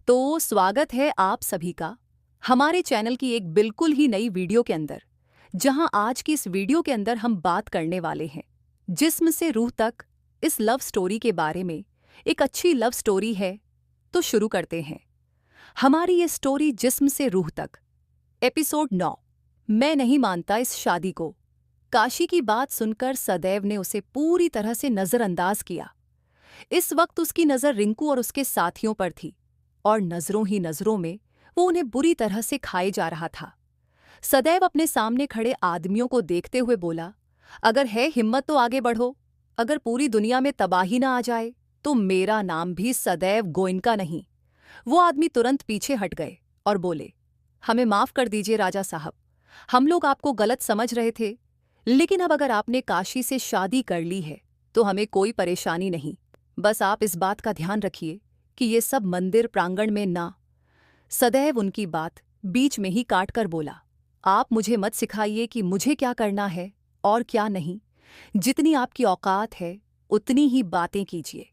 तो स्वागत है आप सभी का हमारे चैनल की एक बिल्कुल ही नई वीडियो के अंदर, जहां आज की इस वीडियो के अंदर हम बात करने वाले हैं जिस्म से रूह तक इस लव स्टोरी के बारे में। एक अच्छी लव स्टोरी है, तो शुरू करते हैं हमारी ये स्टोरी जिस्म से रूह तक। एपिसोड 9। मैं नहीं मानता इस शादी को। काशी की बात सुनकर सदैव ने उसे पूरी तरह से नजरअंदाज किया। इस वक्त उसकी नजर रिंकू और उसके साथियों पर थी, और नजरों ही नजरों में वो उन्हें बुरी तरह से खाए जा रहा था। सदैव अपने सामने खड़े आदमियों को देखते हुए बोला, अगर है हिम्मत तो आगे बढ़ो। अगर पूरी दुनिया में तबाही ना आ जाए तो मेरा नाम भी सदैव गोइनका नहीं। वो आदमी तुरंत पीछे हट गए और बोले, हमें माफ कर दीजिए राजा साहब, हम लोग आपको गलत समझ रहे थे, लेकिन अब अगर आपने काशी से शादी कर ली है तो हमें कोई परेशानी नहीं। बस आप इस बात का ध्यान रखिए कि ये सब मंदिर प्रांगण में ना। सदैव उनकी बात बीच में ही काट कर बोला, आप मुझे मत सिखाइए कि मुझे क्या करना है और क्या नहीं। जितनी आपकी औकात है उतनी ही बातें कीजिए।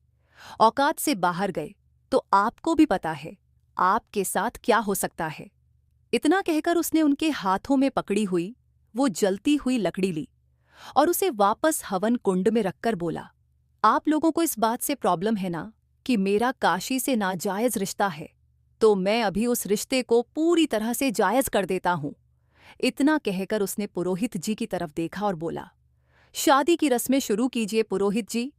औकात से बाहर गए तो आपको भी पता है आपके साथ क्या हो सकता है। इतना कहकर उसने उनके हाथों में पकड़ी हुई वो जलती हुई लकड़ी ली और उसे वापस हवन कुंड में रखकर बोला, आप लोगों को इस बात से प्रॉब्लम है ना कि मेरा काशी से नाजायज रिश्ता है, तो मैं अभी उस रिश्ते को पूरी तरह से जायज कर देता हूं। इतना कहकर उसने पुरोहित जी की तरफ देखा और बोला, शादी की रस्में शुरू कीजिए पुरोहित जी।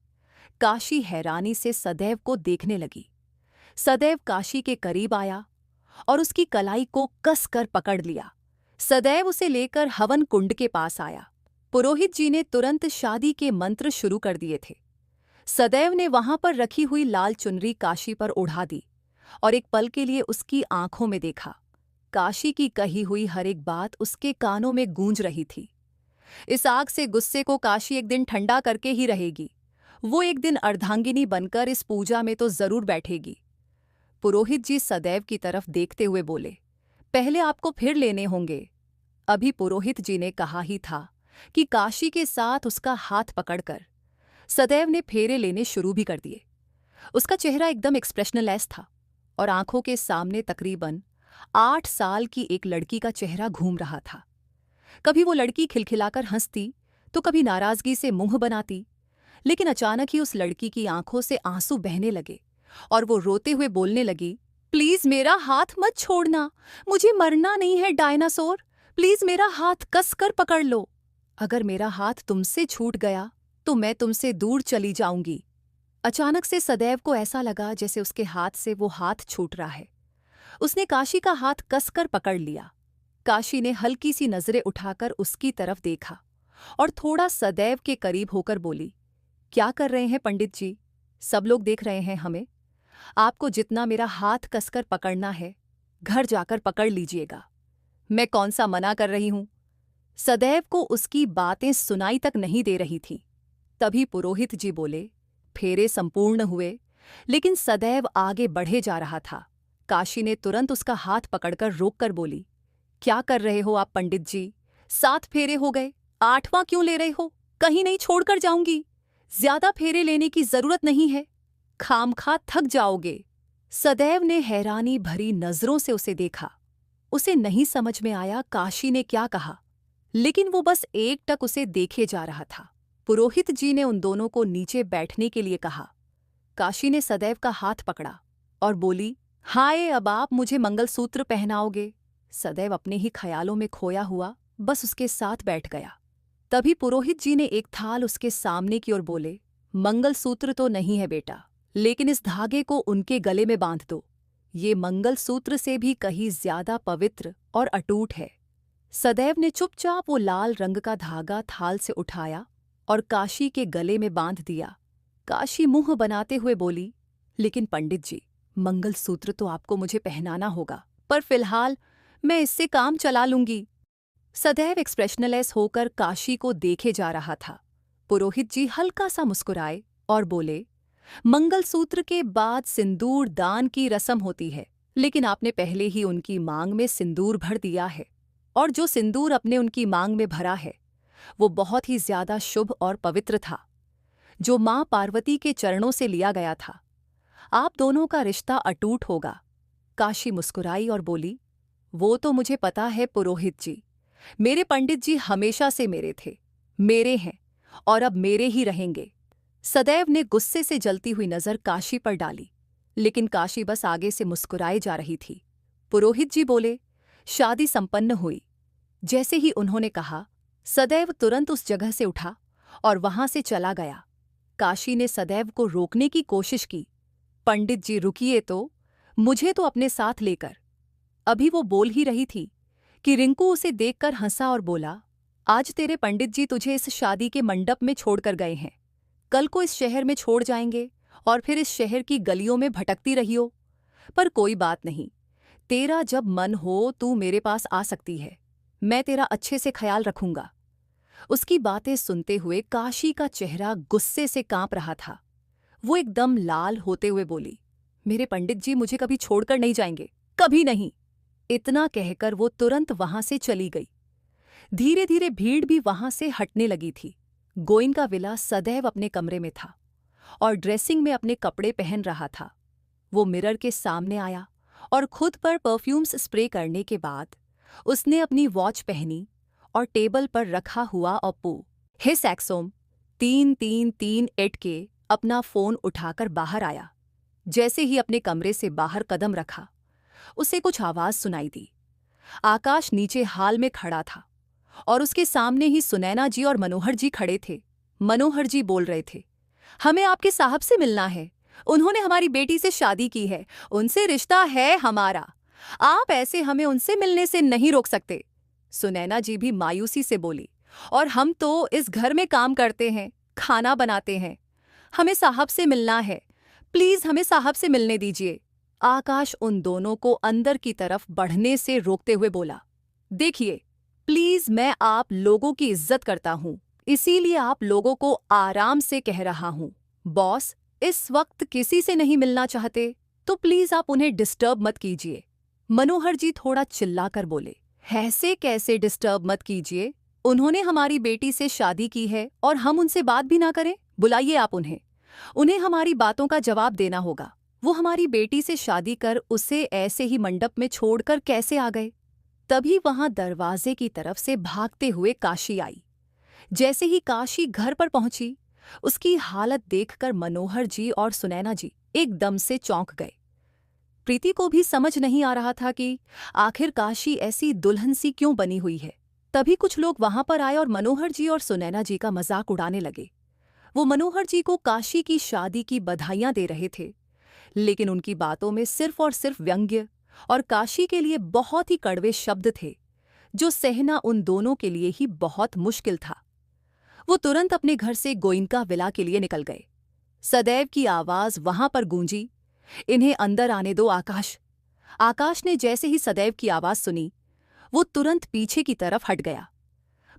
काशी हैरानी से सदैव को देखने लगी। सदैव काशी के करीब आया और उसकी कलाई को कस कर पकड़ लिया। सदैव उसे लेकर हवन कुंड के पास आया। पुरोहित जी ने तुरंत शादी के मंत्र शुरू कर दिए थे। सदैव ने वहां पर रखी हुई लाल चुनरी काशी पर उड़ा दी और एक पल के लिए उसकी आंखों में देखा। काशी की कही हुई हर एक बात उसके कानों में गूंज रही थी। इस आग से गुस्से को काशी एक दिन ठंडा करके ही रहेगी। वो एक दिन अर्धांगिनी बनकर इस पूजा में तो जरूर बैठेगी। पुरोहित जी सदैव की तरफ देखते हुए बोले, पहले आपको फिर लेने होंगे। अभी पुरोहित जी ने कहा ही था कि काशी के साथ उसका हाथ पकड़कर सदैव ने फेरे लेने शुरू भी कर दिए। उसका चेहरा एकदम एक्सप्रेशनलेस था और आंखों के सामने तकरीबन 8 साल की एक लड़की का चेहरा घूम रहा था। कभी वो लड़की खिलखिलाकर हंसती तो कभी नाराजगी से मुंह बनाती, लेकिन अचानक ही उस लड़की की आंखों से आंसू बहने लगे और वो रोते हुए बोलने लगी, प्लीज मेरा हाथ मत छोड़ना, मुझे मरना नहीं है डायनासोर, प्लीज मेरा हाथ कसकर पकड़ लो। अगर मेरा हाथ तुमसे छूट गया तो मैं तुमसे दूर चली जाऊंगी। अचानक से सदैव को ऐसा लगा जैसे उसके हाथ से वो हाथ छूट रहा है। उसने काशी का हाथ कसकर पकड़ लिया। काशी ने हल्की सी नजरें उठाकर उसकी तरफ देखा और थोड़ा सदैव के करीब होकर बोली, क्या कर रहे हैं पंडित जी? सब लोग देख रहे हैं हमें। आपको जितना मेरा हाथ कसकर पकड़ना है, घर जाकर पकड़ लीजिएगा। मैं कौन सा मना कर रही हूं? सदैव को उसकी बातें सुनाई तक नहीं दे रही थीं। तभी पुरोहित जी बोले, फेरे संपूर्ण हुए, लेकिन सदैव आगे बढ़े जा रहा था। काशी ने तुरंत उसका हाथ पकड़कर रोककर बोली, क्या कर रहे हो आप पंडित जी? 7 फेरे हो गए, 8वां क्यों ले रहे हो? कहीं नहीं छोड़कर जाऊंगी। ज्यादा फेरे लेने की जरूरत नहीं है, खामखा थक जाओगे। सदैव ने हैरानी भरी नजरों से उसे देखा। उसे नहीं समझ में आया काशी ने क्या कहा, लेकिन वो बस एकटक उसे देखे जा रहा था। पुरोहित जी ने उन दोनों को नीचे बैठने के लिए कहा। काशी ने सदैव का हाथ पकड़ा और बोली, हाय, अब आप मुझे मंगलसूत्र पहनाओगे? सदैव अपने ही ख्यालों में खोया हुआ बस उसके साथ बैठ गया। तभी पुरोहित जी ने एक थाल उसके सामने की ओर बोले, मंगलसूत्र तो नहीं है बेटा, लेकिन इस धागे को उनके गले में बांध दो। ये मंगलसूत्र से भी कहीं ज्यादा पवित्र और अटूट है। सदैव ने चुपचाप वो लाल रंग का धागा थाल से उठाया और काशी के गले में बांध दिया। काशी मुंह बनाते हुए बोली, लेकिन पंडित जी, मंगलसूत्र तो आपको मुझे पहनाना होगा, पर फिलहाल मैं इससे काम चला लूंगी। सदैव एक्सप्रेशनलेस होकर काशी को देखे जा रहा था। पुरोहित जी हल्का सा मुस्कुराए और बोले, मंगलसूत्र के बाद सिंदूर दान की रस्म होती है, लेकिन आपने पहले ही उनकी मांग में सिंदूर भर दिया है, और जो सिंदूर अपने उनकी मांग में भरा है वो बहुत ही ज्यादा शुभ और पवित्र था, जो मां पार्वती के चरणों से लिया गया था। आप दोनों का रिश्ता अटूट होगा। काशी मुस्कुराई और बोली, वो तो मुझे पता है पुरोहित जी। मेरे पंडित जी हमेशा से मेरे थे, मेरे हैं और अब मेरे ही रहेंगे। सदैव ने गुस्से से जलती हुई नजर काशी पर डाली, लेकिन काशी बस आगे से मुस्कुराए जा रही थी। पुरोहित जी बोले, शादी संपन्न हुई। जैसे ही उन्होंने कहा, सदैव तुरंत उस जगह से उठा और वहां से चला गया। काशी ने सदैव को रोकने की कोशिश की। पंडित जी रुकिए तो, मुझे तो अपने साथ लेकर। अभी वो बोल ही रही थी कि रिंकू उसे देखकर हंसा और बोला, आज तेरे पंडित जी तुझे इस शादी के मंडप में छोड़कर गए हैं, कल को इस शहर में छोड़ जाएंगे और फिर इस शहर की गलियों में भटकती रहियो। पर कोई बात नहीं, तेरा जब मन हो तू मेरे पास आ सकती है, मैं तेरा अच्छे से ख्याल रखूंगा। उसकी बातें सुनते हुए काशी का चेहरा गुस्से से कांप रहा था। वो एकदम लाल होते हुए बोली, मेरे पंडित जी मुझे कभी छोड़कर नहीं जाएंगे, कभी नहीं। इतना कहकर वो तुरंत वहां से चली गई। धीरे धीरे भीड़ भी वहां से हटने लगी थी। गोइंका विला सदैव अपने कमरे में था और ड्रेसिंग में अपने कपड़े पहन रहा था। वो मिरर के सामने आया और खुद पर परफ्यूम्स स्प्रे करने के बाद उसने अपनी वॉच पहनी और टेबल पर रखा हुआ ओप्पो हिस एक्सोम 333 के अपना फोन उठाकर बाहर आया। जैसे ही अपने कमरे से बाहर कदम रखा, उसे कुछ आवाज सुनाई दी। आकाश नीचे हाल में खड़ा था और उसके सामने ही सुनैना जी और मनोहर जी खड़े थे। मनोहर जी बोल रहे थे, हमें आपके साहब से मिलना है, उन्होंने हमारी बेटी से शादी की है, उनसे रिश्ता है हमारा, आप ऐसे हमें उनसे मिलने से नहीं रोक सकते। सुनैना जी भी मायूसी से बोली, और हम तो इस घर में काम करते हैं, खाना बनाते हैं, हमें साहब से मिलना है, प्लीज हमें साहब से मिलने दीजिए। आकाश उन दोनों को अंदर की तरफ बढ़ने से रोकते हुए बोला, देखिए प्लीज, मैं आप लोगों की इज्जत करता हूं, इसीलिए आप लोगों को आराम से कह रहा हूं। बॉस इस वक्त किसी से नहीं मिलना चाहते तो प्लीज आप उन्हें डिस्टर्ब मत कीजिए। मनोहर जी थोड़ा चिल्लाकर बोले, ऐसे कैसे डिस्टर्ब मत कीजिए, उन्होंने हमारी बेटी से शादी की है और हम उनसे बात भी ना करें? बुलाइए आप उन्हें, उन्हें हमारी बातों का जवाब देना होगा। वो हमारी बेटी से शादी कर उसे ऐसे ही मंडप में छोड़कर कैसे आ गए? तभी वहां दरवाजे की तरफ से भागते हुए काशी आई। जैसे ही काशी घर पर पहुंची, उसकी हालत देखकर मनोहर जी और सुनैना जी एकदम से चौंक गए। प्रीति को भी समझ नहीं आ रहा था कि आखिर काशी ऐसी दुल्हन सी क्यों बनी हुई है। तभी कुछ लोग वहां पर आए और मनोहर जी और सुनैना जी का मजाक उड़ाने लगे। वो मनोहर जी को काशी की शादी की बधाइयां दे रहे थे, लेकिन उनकी बातों में सिर्फ और सिर्फ व्यंग्य और काशी के लिए बहुत ही कड़वे शब्द थे, जो सहना उन दोनों के लिए ही बहुत मुश्किल था। वो तुरंत अपने घर से गोइंका विला के लिए निकल गए। सदैव की आवाज वहां पर गूंजी, इन्हें अंदर आने दो आकाश। आकाश ने जैसे ही सदैव की आवाज सुनी, वो तुरंत पीछे की तरफ हट गया।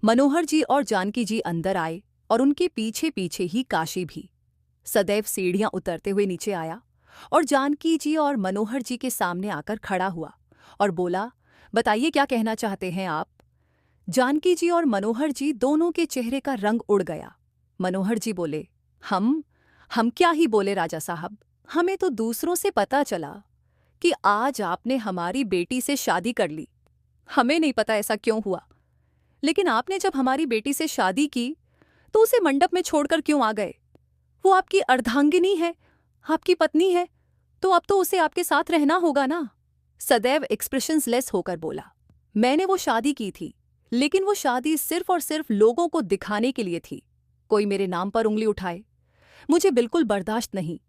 मनोहर जी और जानकी जी अंदर आए और उनके पीछे पीछे ही काशी भी। सदैव सीढ़ियां उतरते हुए नीचे आया और जानकी जी और मनोहर जी के सामने आकर खड़ा हुआ और बोला, बताइए क्या कहना चाहते हैं आप? जानकी जी और मनोहर जी दोनों के चेहरे का रंग उड़ गया। मनोहर जी बोले, हम क्या ही बोले राजा साहब, हमें तो दूसरों से पता चला कि आज आपने हमारी बेटी से शादी कर ली। हमें नहीं पता ऐसा क्यों हुआ, लेकिन आपने जब हमारी बेटी से शादी की तो उसे मंडप में छोड़कर क्यों आ गए? वो आपकी अर्धांगिनी है, आपकी पत्नी है, तो अब तो उसे आपके साथ रहना होगा ना। सदैव एक्सप्रेशंसलेस होकर बोला, मैंने वो शादी की थी, लेकिन वो शादी सिर्फ और सिर्फ लोगों को दिखाने के लिए थी। कोई मेरे नाम पर उंगली उठाए, मुझे बिल्कुल बर्दाश्त नहीं।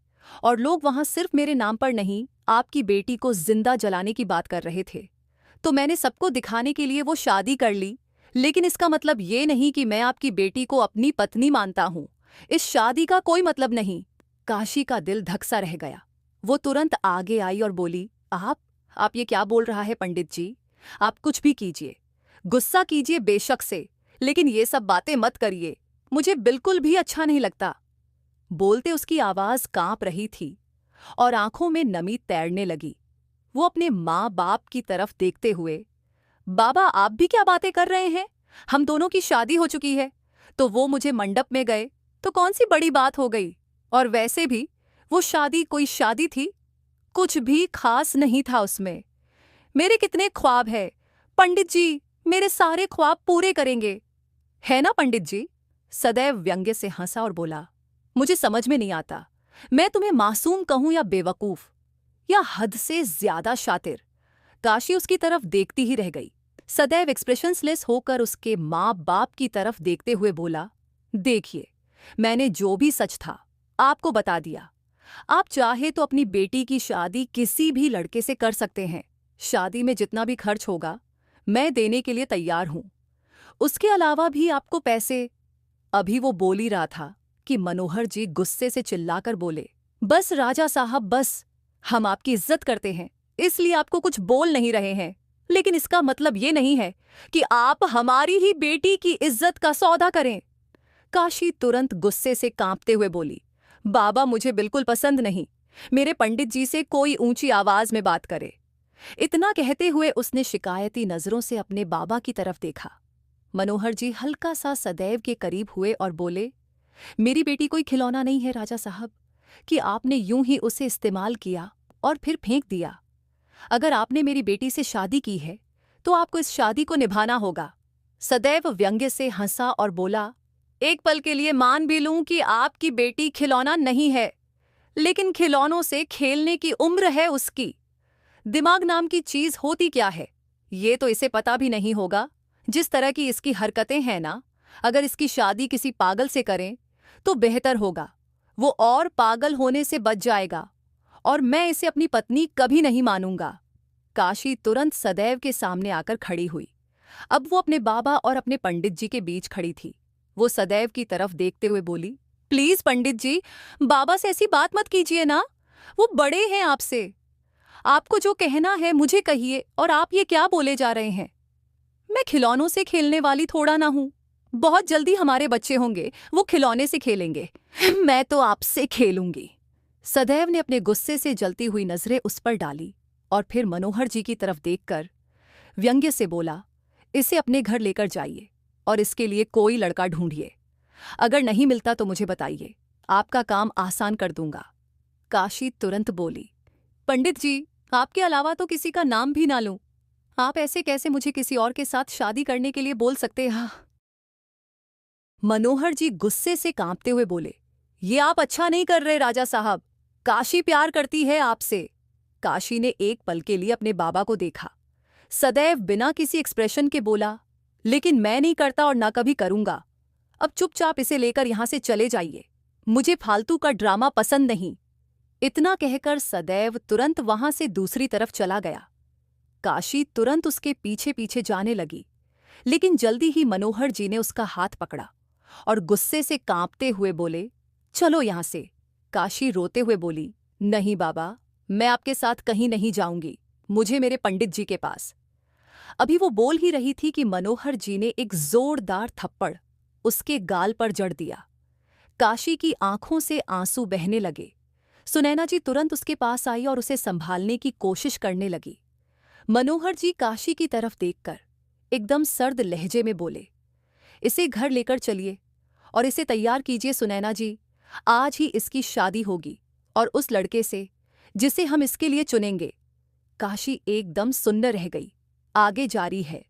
और लोग वहां सिर्फ मेरे नाम पर नहीं, आपकी बेटी को जिंदा जलाने की बात कर रहे थे, तो मैंने सबको दिखाने के लिए वो शादी कर ली। लेकिन इसका मतलब ये नहीं कि मैं आपकी बेटी को अपनी पत्नी मानता हूं। इस शादी का कोई मतलब नहीं। काशी का दिल धक्सा रह गया। वो तुरंत आगे आई और बोली, आप ये क्या बोल रहा है पंडित जी? आप कुछ भी कीजिए, गुस्सा कीजिए बेशक से, लेकिन ये सब बातें मत करिए, मुझे बिल्कुल भी अच्छा नहीं लगता। बोलते उसकी आवाज कांप रही थी और आंखों में नमी तैरने लगी। वो अपने माँ बाप की तरफ देखते हुए, बाबा आप भी क्या बातें कर रहे हैं? हम दोनों की शादी हो चुकी है, तो वो मुझे मंडप में गए तो कौन सी बड़ी बात हो गई? और वैसे भी वो शादी कोई शादी थी? कुछ भी खास नहीं था उसमें। मेरे कितने ख्वाब है पंडित जी, मेरे सारे ख्वाब पूरे करेंगे, है ना पंडित जी? सदैव व्यंग्य से हंसा और बोला, मुझे समझ में नहीं आता, मैं तुम्हें मासूम कहूं या बेवकूफ या हद से ज्यादा शातिर। काशी उसकी तरफ देखती ही रह गई। सदैव एक्सप्रेशंसलेस होकर उसके माँ बाप की तरफ देखते हुए बोला, देखिए, मैंने जो भी सच था आपको बता दिया। आप चाहे तो अपनी बेटी की शादी किसी भी लड़के से कर सकते हैं। शादी में जितना भी खर्च होगा मैं देने के लिए तैयार हूं। उसके अलावा भी आपको पैसे। अभी वो बोल ही रहा था कि मनोहर जी गुस्से से चिल्लाकर बोले, बस राजा साहब बस, हम आपकी इज्जत करते हैं इसलिए आपको कुछ बोल नहीं रहे हैं, लेकिन इसका मतलब ये नहीं है कि आप हमारी ही बेटी की इज्जत का सौदा करें। काशी तुरंत गुस्से से कांपते हुए बोली, बाबा मुझे बिल्कुल पसंद नहीं, मेरे पंडित जी से कोई ऊंची आवाज में बात करे। इतना कहते हुए उसने शिकायती नजरों से अपने बाबा की तरफ देखा। मनोहर जी हल्का सा सदैव के करीब हुए और बोले, मेरी बेटी कोई खिलौना नहीं है राजा साहब कि आपने यूं ही उसे इस्तेमाल किया और फिर फेंक दिया। अगर आपने मेरी बेटी से शादी की है तो आपको इस शादी को निभाना होगा। सदैव व्यंग्य से हंसा और बोला, एक पल के लिए मान भी लूं कि आपकी बेटी खिलौना नहीं है, लेकिन खिलौनों से खेलने की उम्र है उसकी। दिमाग नाम की चीज होती क्या है ये तो इसे पता भी नहीं होगा। जिस तरह की इसकी हरकतें हैं ना, अगर इसकी शादी किसी पागल से करें तो बेहतर होगा, वो और पागल होने से बच जाएगा और मैं इसे अपनी पत्नी कभी नहीं मानूंगा। काशी तुरंत सदैव के सामने आकर खड़ी हुई। अब वो अपने बाबा और अपने पंडित जी के बीच खड़ी थी। वो सदैव की तरफ देखते हुए बोली, प्लीज पंडित जी, बाबा से ऐसी बात मत कीजिए ना, वो बड़े हैं आपसे। आपको जो कहना है मुझे कहिए, और आप ये क्या बोले जा रहे हैं? मैं खिलौनों से खेलने वाली थोड़ा ना हूं। बहुत जल्दी हमारे बच्चे होंगे, वो खिलौने से खेलेंगे, मैं तो आपसे खेलूंगी। सदैव ने अपने गुस्से से जलती हुई नजरें उस पर डाली और फिर मनोहर जी की तरफ देखकर व्यंग्य से बोला, इसे अपने घर लेकर जाइए और इसके लिए कोई लड़का ढूंढिए। अगर नहीं मिलता तो मुझे बताइए, आपका काम आसान कर दूंगा। काशी तुरंत बोली, पंडित जी, आपके अलावा तो किसी का नाम भी ना लूं। आप ऐसे कैसे मुझे किसी और के साथ शादी करने के लिए बोल सकते हैं? मनोहर जी गुस्से से कांपते हुए बोले, ये आप अच्छा नहीं कर रहे राजा साहब, काशी प्यार करती है आपसे। काशी ने एक पल के लिए अपने बाबा को देखा। सदैव बिना किसी एक्सप्रेशन के बोला, लेकिन मैं नहीं करता और ना कभी करूंगा। अब चुपचाप इसे लेकर यहां से चले जाइए, मुझे फालतू का ड्रामा पसंद नहीं। इतना कहकर सदैव तुरंत वहां से दूसरी तरफ चला गया। काशी तुरंत उसके पीछे पीछे जाने लगी, लेकिन जल्दी ही मनोहर जी ने उसका हाथ पकड़ा और गुस्से से कांपते हुए बोले, चलो यहां से। काशी रोते हुए बोली, नहीं बाबा, मैं आपके साथ कहीं नहीं जाऊंगी, मुझे मेरे पंडित जी के पास। अभी वो बोल ही रही थी कि मनोहर जी ने एक जोरदार थप्पड़ उसके गाल पर जड़ दिया। काशी की आंखों से आंसू बहने लगे। सुनैना जी तुरंत उसके पास आई और उसे संभालने की कोशिश करने लगी। मनोहर जी काशी की तरफ देखकर एकदम सर्द लहजे में बोले, इसे घर लेकर चलिए और इसे तैयार कीजिए सुनैना जी, आज ही इसकी शादी होगी और उस लड़के से जिसे हम इसके लिए चुनेंगे। काशी एकदम सुन्न रह गई। आगे जारी है।